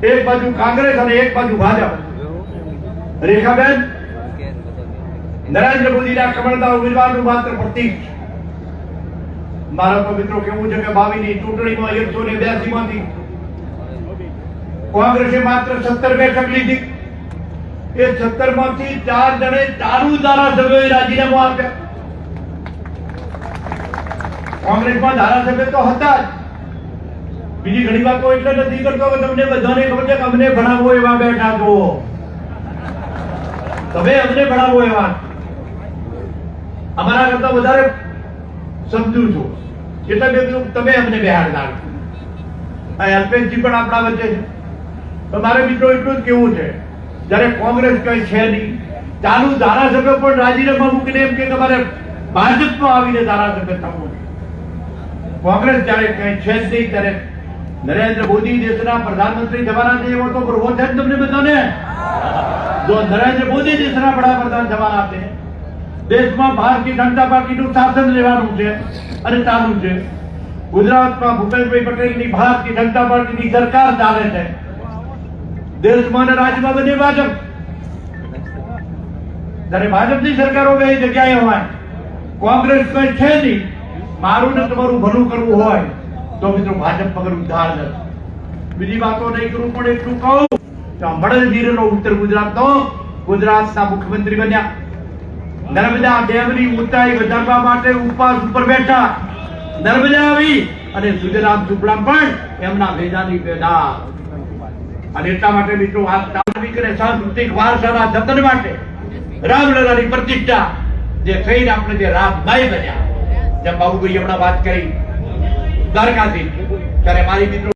એક બાજુ કોંગ્રેસ અને એક બાજુ ભાજપ. રેખાબેન, નરેન્દ્ર મોદીના કમળના ઉમેદવારનું માત્ર પ્રતીક છે. મારા તો મિત્રો કેવું છે કે 22 ની ચૂંટણીમાં 182 માંથી કોંગ્રેસે માત્ર 17 બેઠક લીધી. એ 17 માંથી 4 જણે ચાલુ ધારાસભ્યોએ રાજીનામું આપ્યા. કોંગ્રેસમાં ધારાસભ્ય તો હતા જ. બીજી ઘણી વાતો એટલે નથી કરતો કે તમને બધાને ખબર છે કે અમને ભણાવો એવા બેઠા છો. તમે અમને ભણાવો એવા, અમારા કરતા વધારે સમજુ છો એટલે તમે અમને બેહાડતા. અલ્પેશજી પણ આપણા વચ્ચે છે. તો મારે મિત્રો એટલું જ કેવું છે, જયારે કોંગ્રેસ કઈ છે નહીં, ચાલુ ધારાસભ્ય પણ રાજીનામા મૂકીને એમ કે તમારે ભાજપમાં આવીને ધારાસભ્ય થવું. કોંગ્રેસ જયારે કઈ છે જ નહીં ત્યારે નરેન્દ્ર મોદી દેશના પ્રધાનમંત્રી થવાના છે એવો તો ભરવો છે તમને બધાને. જો નરેન્દ્ર મોદી દેશના વડાપ્રધાન થવાના છે, દેશમાં ભારતીય જનતા પાર્ટીનું શાસન લેવાનું છે અને ચાલુ છે. ગુજરાતમાં ભૂપેન્દ્રભાઈ પટેલની ભારતીય જનતા પાર્ટીની સરકાર ચાલે છે. દેશમાં અને રાજ્યમાં બધી ભાજપ. ત્યારે ભાજપની સરકારો બે જગ્યાએ હોય, કોંગ્રેસ કઈ છે નહીં. મારું ને તમારું ભલું કરવું હોય તો મિત્રો ભાજપ વગર ઉદ્ધાર નથી. બીજી વાતો નહીં કરું, પણ એટલું કહું કે અમરેલીનો ઉત્તર ગુજરાતનો ગુજરાતના મુખ્યમંત્રી બન્યા. નર્મદા ડેમની ઊંચાઈ વધારવા માટે ઉપવાસ ઉપર બેઠા. નર્મદા આવી અને સુજરામ સુપડામ પણ એમના ભેજાની પેદા. અને એટલા માટે મિત્રો આ ધાર્મિક અને સાંસ્કૃતિક વારસાના જતન માટે રામલલાની પ્રતિષ્ઠા જે થઈને આપણે જે રામભાઈ બન્યા, જેમ બાબુભાઈ હમણાં વાત કરી દ્વારકાથી, ત્યારે મારી મિત્રો